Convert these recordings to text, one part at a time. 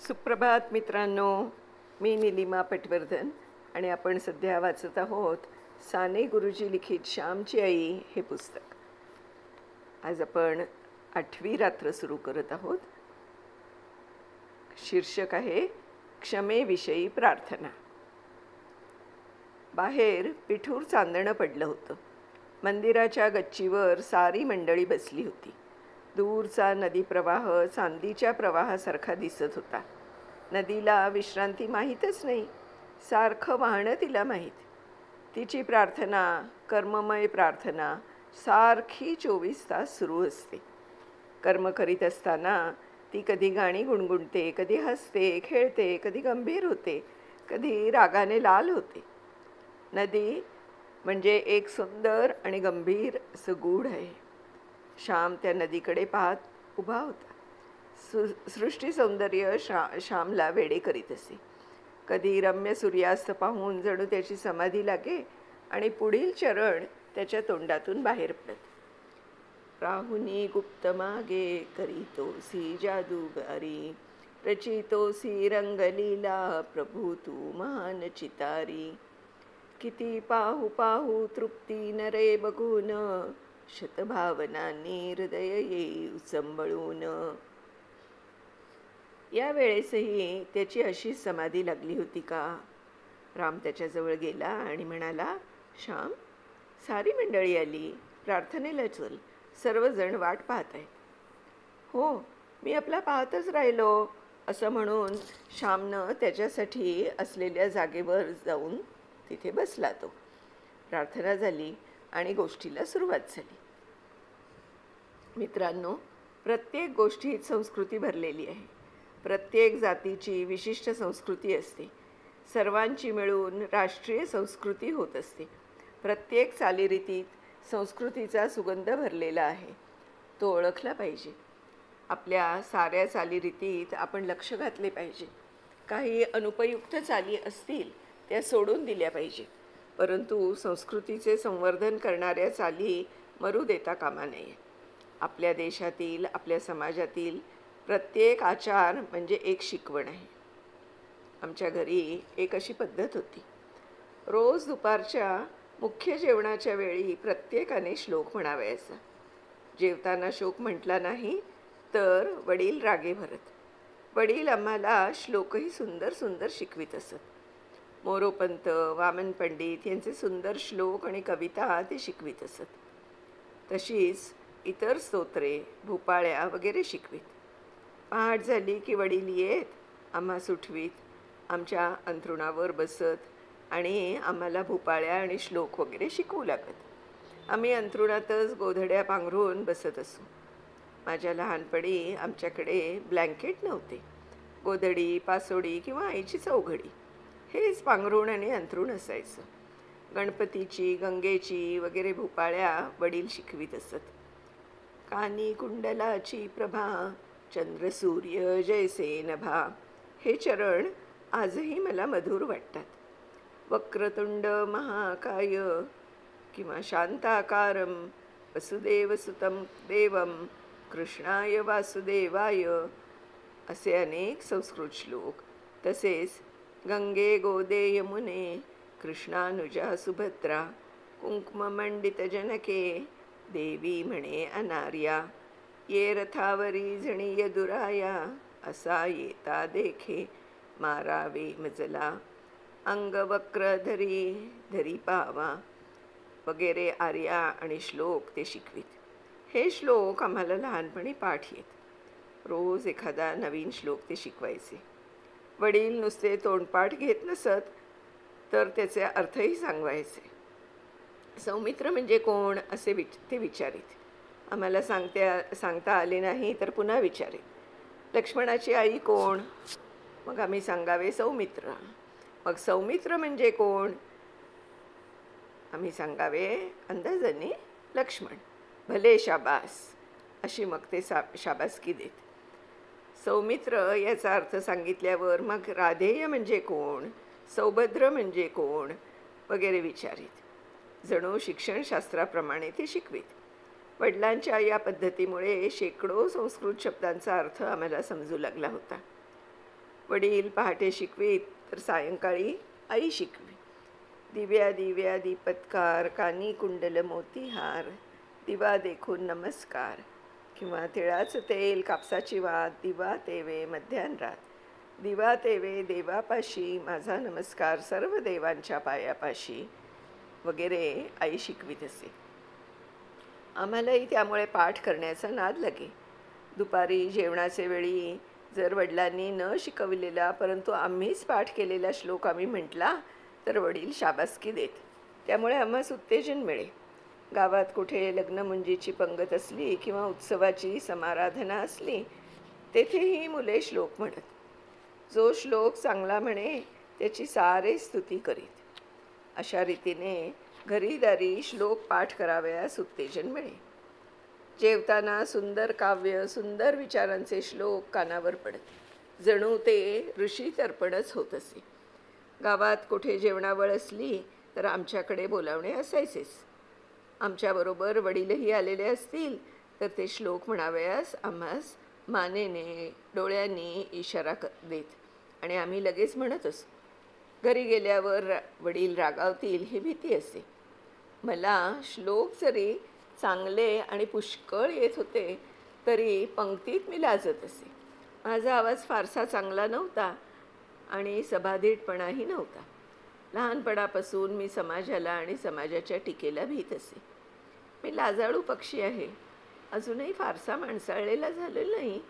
सुप्रभात मित्रांनो, मी निलिमा पटवर्धन आणि आपण सध्या वाचत आहोत साने गुरुजी लिखित श्यामची आई हे पुस्तक. आज आपण 8वी रात्र सुरू करत आहोत. शीर्षक आहे क्षमेविषयी प्रार्थना. बाहेर पिठूर चांदणं पडलं होतं. मंदिराच्या गच्चीवर सारी मंडळी बसली होती. दूरचा नदी प्रवाह चांदीच्या प्रवाहासारखा दिसत होता. नदीला विश्रांती माहीतच नाही. सारखं वाहणं तिला माहीत. तिची प्रार्थना, कर्ममय प्रार्थना, सारखी 24 तास सुरू असते. कर्म करीत असताना ती कधी गाणी गुणगुणते, कधी हसते, खेळते, कधी गंभीर होते, कधी रागाने लाल होते. नदी म्हणजे एक सुंदर आणि गंभीर असं गूढ आहे. श्याम त्या नदीकडे पाहत उभा होता. सृष्टी सौंदर्य श्यामला वेडे करीत असे. कधी रम्य सूर्यास्त पाहून जणू त्याची समाधी लागे आणि पुढील चरण त्याच्या तोंडातून बाहेर पडत. राहुनी गुप्त मागे करीतोसी जादूगारी, रचितोसी रंगलीला प्रभू तू महान चितारी. किती पाहू पाहू तृप्ती नरे बघून, शतभावनांनी हृदय येई उचंबळून. या वेळेसही त्याची अशीच समाधी लागली होती का? राम त्याच्याजवळ गेला आणि म्हणाला, श्याम, सारी मंडळी आली, प्रार्थनेला चल, सर्वजण वाट पाहत आहेत. हो, मी आपला पाहतच राहिलो, असं म्हणून श्यामनं त्याच्यासाठी असलेल्या जागेवर जाऊन तिथे बसला. तो प्रार्थना झाली आणि गोष्टीला सुरुवात झाली. मित्रांनो, प्रत्येक गोष्टीत संस्कृती भरलेली आहे. प्रत्येक जातीची विशिष्ट संस्कृती असते. सर्वांची मिळून राष्ट्रीय संस्कृती होत असते. प्रत्येक चालीरीतीत संस्कृतीचा सुगंध भरलेला आहे. तो ओळखला पाहिजे. आपल्या साऱ्या चालीरीतीत आपण लक्ष घातले पाहिजे. काही अनुपयुक्त चाली असतील त्या सोडून दिल्या पाहिजे, परंतु संस्कृतीचे संवर्धन करणाऱ्या चाली मरू देता कामा नये. आपल्या देशातील, आपल्या समाजातील प्रत्येक आचार म्हणजे एक शिकवण आहे. आमच्या घरी एक अशी पद्धत होती. रोज दुपारच्या मुख्य जेवणाच्या वेळी प्रत्येकाने श्लोक म्हणावयाचा. जेवताना श्लोक म्हटला नाही तर वडील रागे भरत. वडील आम्हाला श्लोकही सुंदर सुंदर शिकवित असत. मोरोपंत, वामन पंडित यांचे सुंदर श्लोक आणि कविता ते शिकवित असत. तशीच इतर स्तोत्रे, भूपाळ्या वगैरे शिकवीत. पहाट झाली की वडील येत, आम्हा सुठवीत, आमच्या अंथरुणावर बसत आणि आम्हाला भूपाळ्या आणि श्लोक वगैरे शिकवू लागत. आम्ही अंथरुणातच गोधड्या पांघरून बसत असू. माझ्या लहानपणी आमच्याकडे ब्लँकेट नव्हते. गोधडी, पासोडी किंवा आईची चौघडी हेच पांघरूण आणि अंथरूण असायचं. गणपतीची, गंगेची वगैरे भूपाळ्या वडील शिकवीत असत. कानी कुंडलाची प्रभा, चंद्र सूर्य जैसे नभा, हे चरण आजही मला मधुर वाटतात. वक्रतुंड महाकाय किंवा शांताकारं वसुदेवसुतं देवं कृष्णाय वासुदेवाय, असे अनेक संस्कृत श्लोक. तसेच गंगे गोदे यमुने कृष्णानुजा सुभद्रा, कुंकुममंडित जनके देवी म्हणे अनार्या, ये रथावरी जणी यदुराया, असा येता देखे मारावे मजला, अंगवक्र धरी धरी पावा, वगैरे आर्या आणि श्लोक ते शिकवीत. हे श्लोक आम्हाला लहानपणी पाठ येत. रोज एखादा नवीन श्लोक ते शिकवायचे. वडील नुसते तोंडपाठ घेत नसत तर त्याचे अर्थही सांगवायचे. सौमित्र म्हणजे कोण असे ते विचारित. आम्हाला सांगता आले नाही तर पुन्हा विचारित. लक्ष्मणाची आई कोण? मग आम्ही सांगावे सौमित्र. मग सौमित्र म्हणजे कोण? आम्ही सांगावे अंदाजाने लक्ष्मण. भले शाबास, अशी मग ते शाबासकी देत. सौमित्र याचा अर्थ सांगितल्यावर मग राधेय म्हणजे कोण, सौभद्र म्हणजे कोण वगैरे विचारित. जणू शिक्षणशास्त्राप्रमाणे ते शिकवीत. वडिलांच्या या पद्धतीमुळे शेकडो संस्कृत शब्दांचा अर्थ आम्हाला समजू लागला होता. वडील पहाटे शिकवीत तर सायंकाळी आई शिकवी. दिव्या दिव्या दीपत्कार, कानी कुंडल मोतीहार, दिवा देखून नमस्कार. किंवा तिळाचं तेल कापसाची वात, दिवा तेवे मध्यान्हरात, दिवा तेवे देवापाशी, माझा नमस्कार सर्व देवांच्या पायापाशी वगैरे आई शिकवीत असे. आम्हालाही त्यामुळे पाठ करण्याचा नाद लागे. दुपारी जेवणाचे वेळी जर वडिलांनी न शिकविलेला परंतु आम्हीच पाठ केलेला श्लोक आम्ही म्हटला तर वडील शाबासकी देत. त्यामुळे आम्हास उत्तेजन मिळे. गावात कुठे लग्नमुंजीची पंगत असली किंवा उत्सवाची समाराधना असली तेथेही मुले श्लोक म्हणत. जो श्लोक चांगला म्हणे त्याची सारे स्तुती करीत. अशा रीतीने घरीदारी श्लोक पाठ करावयास उत्तेजन मिळे. जेवताना सुंदर काव्य, सुंदर विचारांचे श्लोक कानावर पडत. जणू ते ऋषी तर्पणच होत असे. गावात कुठे जेवणावळ असली तर आमच्याकडे बोलावणे असायचेच. आमच्याबरोबर वडीलही आलेले असतील तर ते श्लोक म्हणावयास आम्हास मानेने डोळ्यांनी इशारा देत आणि आम्ही लगेच म्हणत असू. घरी गेल्यावर वडील रागावतील ही भीती असे. मला श्लोक जरी चांगले आणि पुष्कळ येत होते तरी पंक्तीत मी लाजत असे. माझा आवाज फारसा चांगला नव्हता आणि सभाधीटपणाही नव्हता. लहानपणापासून मी समाजाला आणि समाजाच्या टीकेला भीत असे. मी लाजाळू पक्षी आहे. अजूनही फारसा माणसाळलेला झालेला नाही.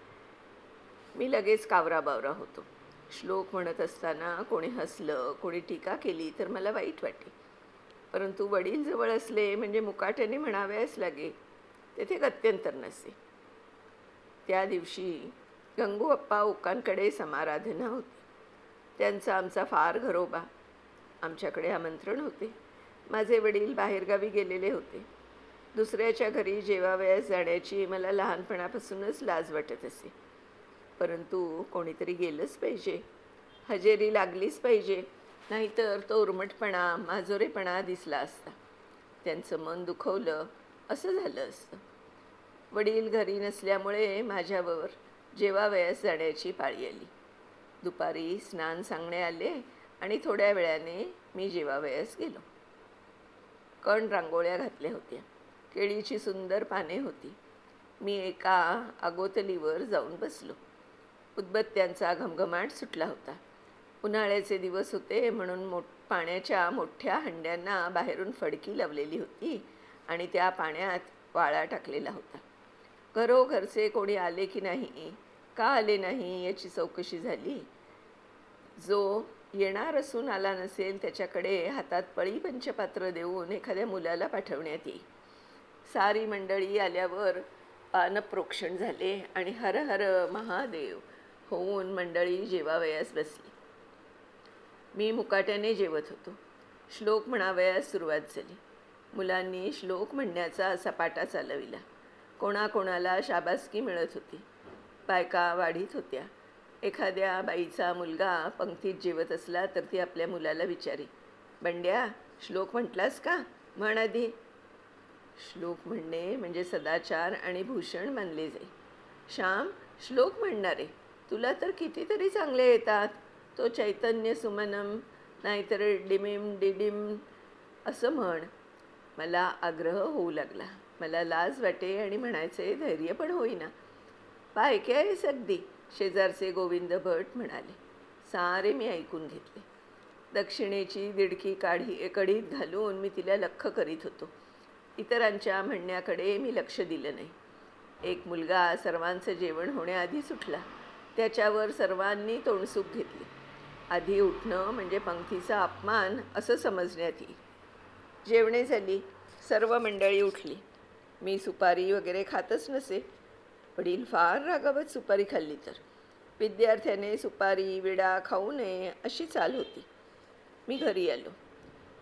मी लगेच कावराबावरा होतो. श्लोक म्हणत असताना कोणी हसलं, कोणी टीका केली तर मला वाईट वाटे. परंतु वडील जवळ असले म्हणजे मुकाट्याने म्हणावयास लागे. तेथे गत्यंतर नसे. त्या दिवशी गंगूअप्पा ओकांकडे समाराधना होती. त्यांचा आमचा फार घरोबा. आमच्याकडे आमंत्रण होते. माझे वडील बाहेरगावी गेलेले होते. दुसऱ्याच्या घरी जेवावयास जाण्याची मला लहानपणापासूनच लाज वाटत असे. परंतु कोणीतरी गेलंच पाहिजे. हजेरी लागलीच पाहिजे. नाहीतर तो उर्मटपणा, माजोरेपणा दिसला असता. त्यांचं मन दुखवलं असं झालं असतं. वडील घरी नसल्यामुळे माझ्यावर जेवावयास जाण्याची पाळी आली. दुपारी स्नान सांगणे आले आणि थोड्या वेळाने मी जेवावयास गेलो. कण रांगोळ्या घातल्या होत्या. केळीची सुंदर पाने होती. मी एका आगोतलीवर जाऊन बसलो. उदबत्त्यांचा घमघमाट सुटला होता. उन्हाळ्याचे दिवस होते म्हणून पाण्याच्या मोठ्या हंड्यांना बाहेरून फडकी लावलेली होती आणि त्या पाण्यात वाळा टाकलेला होता. घरोघरचे कोणी आले की नाही, का आले नाही याची चौकशी झाली. जो येणार असून आला नसेल त्याच्याकडे हातात पळी पंचपात्र देऊन एखाद्या मुलाला पाठवण्यात येई. सारी मंडळी आल्यावर पानप्रोक्षण झाले आणि हर हर महादेव होऊन मंडळी जेवावयास बसली. मी मुकाट्याने जेवत होतो. श्लोक म्हणावयास सुरुवात झाली. मुलांनी श्लोक म्हणण्याचा सपाटा चालविला. कोणाकोणाला शाबासकी मिळत होती. बायका वाढीत होत्या. एखाद्या बाईचा मुलगा पंक्तीत जेवत असला तर ती आपल्या मुलाला विचारी, बंड्या श्लोक म्हटलास का, म्हण आधी. श्लोक म्हणणे म्हणजे सदाचार आणि भूषण मानले जाई. श्याम श्लोक म्हणणारे, तुला तर कितीतरी चांगले येतात. तो चैतन्य सुमनम नाहीतर डिमिम डिडिम असं म्हण. मला आग्रह होऊ लागला. मला लाज वाटे आणि म्हणायचे धैर्य पण होईना. बायके आहेस अगदी, शेजारचे गोविंद भट म्हणाले. सारे मी ऐकून घेतले. दक्षिणेची दिडकी कडीत घालून मी तिला लख्ख करीत होतो. इतरांच्या म्हणण्याकडे मी लक्ष दिलं नाही. एक मुलगा सर्वांचं जेवण होण्याआधीच उठला. त्याच्यावर सर्वांनी तोंडसूक घेतली. आधी उठणं म्हणजे पंक्तीचा अपमान असं समजण्यात येईल. जेवणे झाली. सर्व मंडळी उठली. मी सुपारी वगैरे खातच नसे. वडील फार रागावत सुपारी खाल्ली तर. विद्यार्थ्याने सुपारी विडा खाऊ नये अशी चाल होती. मी घरी आलो.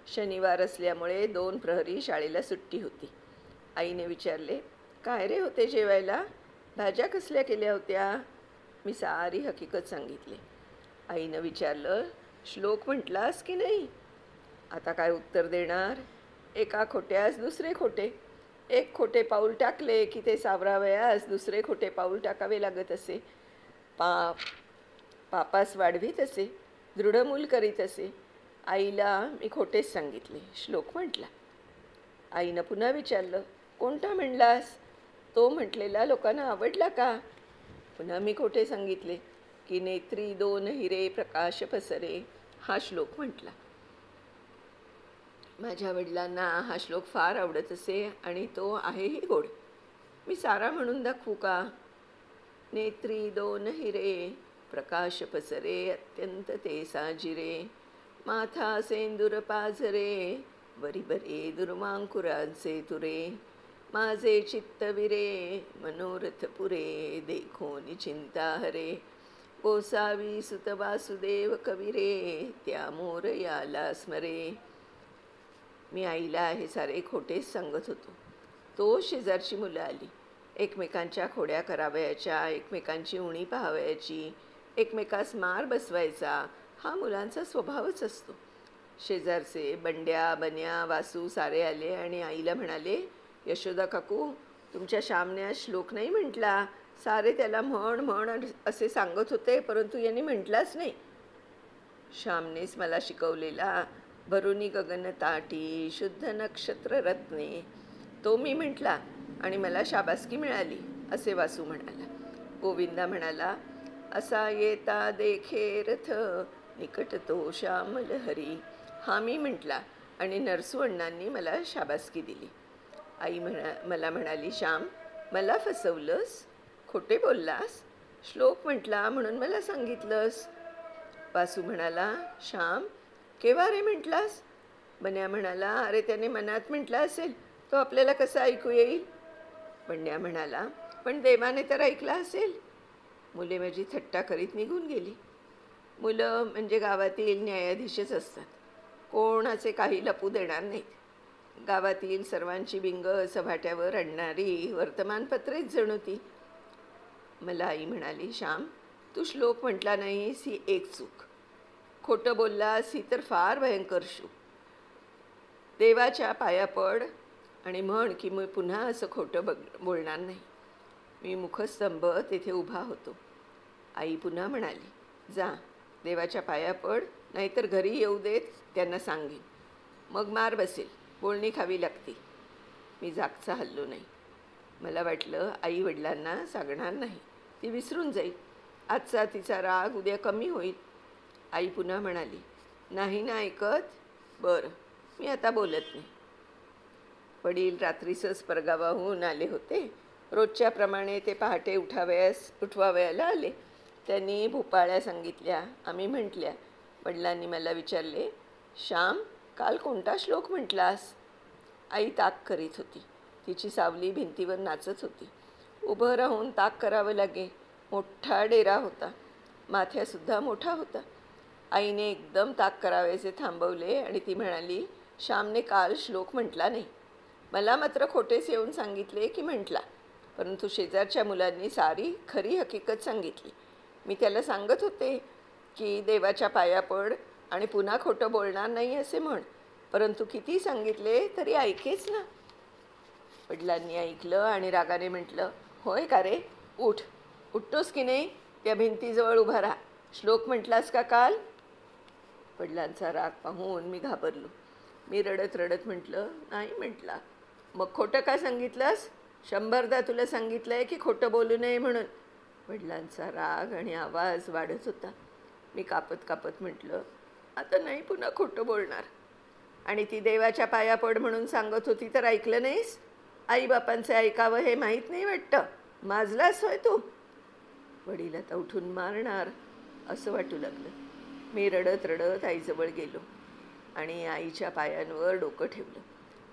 शनिवार असल्यामुळे 2 प्रहरी शाळेला सुट्टी होती. आईने विचारले, काय रे होते जेवायला, भाज्या कसल्या केल्या होत्या. मी सारी हकीकत सांगितली. आईनं विचारलं, श्लोक म्हटलास की नाही. आता काय उत्तर देणार. एका खोट्यास दुसरे खोटे. एक खोटे पाऊल टाकले की ते सावरावयास दुसरे खोटे पाऊल टाकावे लागत असे. पाप पापास वाढवीत असे, दृढमूल करीत असे. आईला मी खोटेच सांगितले, श्लोक म्हटला. आईनं पुन्हा विचारलं, कोणता म्हणलास? तो म्हटलेला लोकांना आवडला का? पुन्हा मी खोटे सांगितले की नेत्री दोन हिरे प्रकाश पसरे, हा श्लोक म्हटला. माझ्या वडिलांना हा श्लोक फार आवडत असे आणि तो आहेही गोड. मी सारा म्हणून दाखवू का? नेत्री दोन हिरे प्रकाश पसरे, अत्यंत ते साजिरे. माथा सेंदूर पाझरे, वरी बरे दुर्मांकुरांचे तुरे. माझे चित्तविरे मनोरथ पुरे, देखोनी चिंता हरे. गोसावी सुत वासुदेव कविरे, त्या मोर याला स्मरे. मी आईला हे सारे खोटेच सांगत होतो. तो शेजारची मुलं आली. एकमेकांच्या खोड्या करावयाच्या, एकमेकांची उणी पाहावयाची, एकमेकास मार बसवायचा हा मुलांचा स्वभावच असतो. शेजारचे बंड्या बन्या वासू सारे आले आणि आईला म्हणाले, यशोदा काकू, तुमच्या श्यामने आज श्लोक नाही म्हटला. सारे त्याला म्हण म्हण असे सांगत होते, परंतु यांनी म्हटलाच नाही. श्यामनेच मला शिकवलेला भरुनी गगन ताटी शुद्ध नक्षत्र रत्ने, तो मी म्हटला आणि मला शाबासकी मिळाली, असे वासू म्हणाला. गोविंदा म्हणाला, असा येता देखे रथ निकट तो श्यामल हरी, हा मी म्हटला आणि नरसू अण्णांनी मला शाबासकी दिली. आई मला म्हणाली, श्याम, मला फसवलंस, खोटे बोललास, श्लोक म्हटला म्हणून मला सांगितलंस. वासू म्हणाला, श्याम, केव्हा रे म्हटलास? बन्या म्हणाला, अरे त्याने मनात म्हटला असेल, तो आपल्याला कसं ऐकू येईल? बंड्या म्हणाला, पण देवाने तर ऐकला असेल. मुले माझी थट्टा करीत निघून गेली. मुलं म्हणजे गावातील न्यायाधीशच असतात, कोणाचे काही लपू देणार नाहीत. गावातील सर्वांची बिंग सभाट्यावर आणणारी वर्तमानपत्रेच जणू ती. मला आई म्हणाली, श्याम, तू श्लोक म्हटला नाहीस ही एक चूक, खोटं बोललास ही तर फार भयंकर चूक. देवाच्या पाया पड आणि म्हण की मी पुन्हा असं खोटं बोलणार नाही. मी मुखस्तंभ तेथे उभा होतो. आई पुन्हा म्हणाली, जा, देवाच्या पाया पड, नाहीतर घरी येऊ देत, त्यांना सांगेन, मग मार बसेल, बोलणी खावी लागती. मी जागचा हल्लो नाही. मला वाटलं आई वडिलांना सांगणार नाही, ती विसरून जाईल. आजचा तिचा राग उद्या कमी होईल. आई पुन्हा म्हणाली, नाही ना ऐकत? बरं, मी आता बोलत नाही. वडील रात्रीसच परगावाहून आले होते. रोजच्याप्रमाणे ते पहाटे उठवावयाला आले. त्यांनी भोपाळ्या सांगितल्या, आम्ही म्हटल्या. वडिलांनी मला विचारले, श्याम, काल कोणता श्लोक म्हटलास? आई ताक करीत होती. तिची सावली भिंतीवर नाचत होती. उभं राहून ताक करावं लागे. मोठा डेरा होता, माथ्यासुद्धा मोठा होता. आईने एकदम ताक करावयाचे थांबवले आणि ती म्हणाली, श्यामने काल श्लोक म्हटला नाही. मला मात्र खोटेच येऊन सांगितले की म्हटला, परंतु शेजारच्या मुलांनी सारी खरी हकीकत सांगितली. मी त्याला सांगत होते की देवाच्या पाया पड आणि पुन्हा खोटं बोलणार नाही असे म्हण, परंतु किती सांगितले तरी ऐकेच ना. वडिलांनी ऐकलं आणि रागाने म्हटलं, होय का रे, उठ, उठतोस की नाही? त्या भिंतीजवळ उभा राहा. श्लोक म्हटलास का काल? वडिलांचा राग पाहून मी घाबरलो. मी रडत रडत म्हटलं, नाही म्हटला. मग खोटं का सांगितलंस? 100दा तुला सांगितलं आहे की खोटं बोलू नये म्हणून. वडिलांचा राग आणि आवाज वाढत होता. मी कापत कापत म्हटलं, आता नाही पुन्हा खोटं बोलणार. आणि ती देवाच्या पाया पड म्हणून सांगत होती तर ऐकलं नाहीस? आईबापांचे ऐकावं हे माहीत नाही वाटतं? माजलास होय तू? वडील आता उठून मारणार असं वाटू लागलं. मी रडत रडत आईजवळ गेलो आणि आईच्या पायांवर डोकं ठेवलं.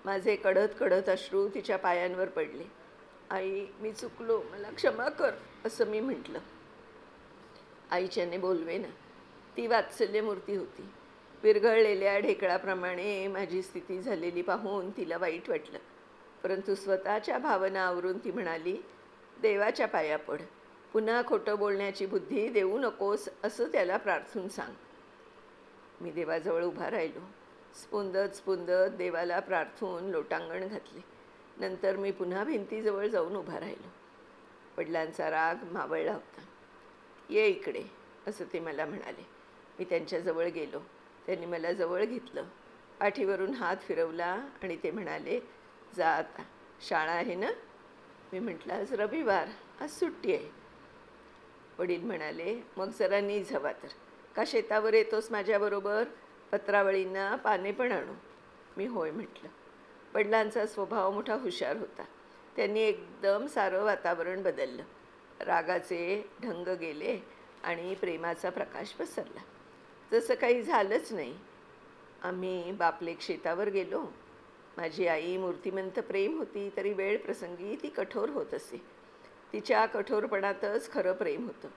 माझे कडत कडत अश्रू तिच्या पायांवर पडले. आई, मी चुकलो, मला क्षमा कर, असं मी म्हटलं. आईच्याने बोलवे ना. ती वात्सल्यमूर्ती होती. विरघळलेल्या ढेकळाप्रमाणे माझी स्थिती झालेली पाहून तिला वाईट वाटलं, परंतु स्वतःच्या भावना आवरून ती म्हणाली, देवाच्या पाया पड, पुन्हा खोटं बोलण्याची बुद्धी देऊ नकोस असं त्याला प्रार्थून सांग. मी देवाजवळ उभा राहिलो. स्पुंदत देवाला प्रार्थून लोटांगण घातले. नंतर मी पुन्हा भिंतीजवळ जाऊन उभा राहिलो. वडिलांचा राग मावळला होता. ये इकडे, असं ते मला म्हणाले. मी त्यांच्याजवळ गेलो. त्यांनी मला जवळ घेतलं, पाठीवरून हात फिरवला आणि ते म्हणाले, जा आता, शाळा आहे ना? मी म्हटलं, आज रविवार, आज सुट्टी आहे. वडील म्हणाले, मग जरा नीज हवा तर. का शेतावर येतोस माझ्याबरोबर? पत्रावळींना पाने पण आणू. मी होय म्हटलं. वडिलांचा स्वभाव मोठा हुशार होता. त्यांनी एकदम सारं वातावरण बदललं. रागाचे ढंग गेले आणि प्रेमाचा प्रकाश पसरला. जसं काही झालंच नाही. आम्ही बापलेक शेतावर गेलो. माझी आई मूर्तिमंत प्रेम होती, तरी वेळ प्रसंगी ती कठोर होत असे. तिच्या कठोरपणातच खरं प्रेम होतं,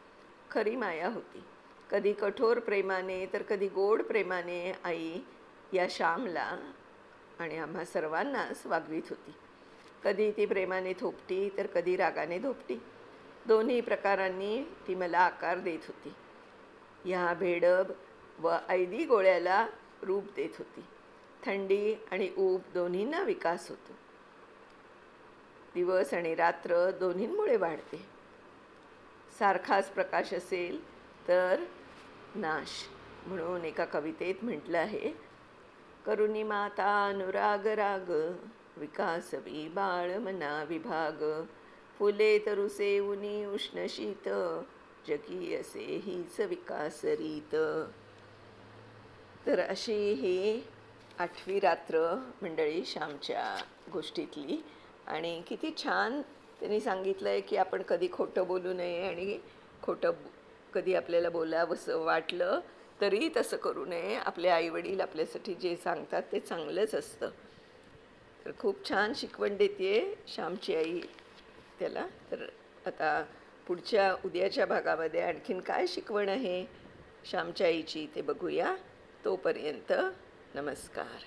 खरी माया होती. कधी कठोर प्रेमाने तर कधी गोड प्रेमाने आई या श्यामला आणि आम्हा सर्वांनाच वागवीत होती. कधी ती प्रेमाने थोपटी तर कधी रागाने धोपटी. दोन्ही प्रकारांनी ती मला आकार देत होती. ह्या भेडब व ऐदी गोळ्याला रूप देत होती. थंडी आणि ऊब दोन्हींना विकास होतो. दिवस आणि रात्र दोन्हींमुळे वाढते. सारखाच प्रकाश असेल तर नाश. म्हणून एका कवितेत म्हटलं आहे, करुणी माता अनुराग राग, विकासवी बाळ मना विभाग, फुले तरुसे उनी उष्ण शीत, जगी असे हीच विकास रीत. तर अशी ही 8वी रात्र मंडळी श्यामच्या गोष्टीतली. आणि किती छान त्यांनी सांगितलं आहे की आपण कधी खोटं बोलू नये आणि खोटं कधी आपल्याला बोलावंसं वाटलं तरी तसं करू नये. आपले आईवडील आपल्यासाठी जे सांगतात ते चांगलंच असतं. तर खूप छान शिकवण देते श्यामची आई त्याला. तर आता पुढच्या उद्याच्या भागामध्ये आणखीन काय शिकवण आहे श्यामच्या आईची ते बघूया. तोपर्यंत नमस्कार.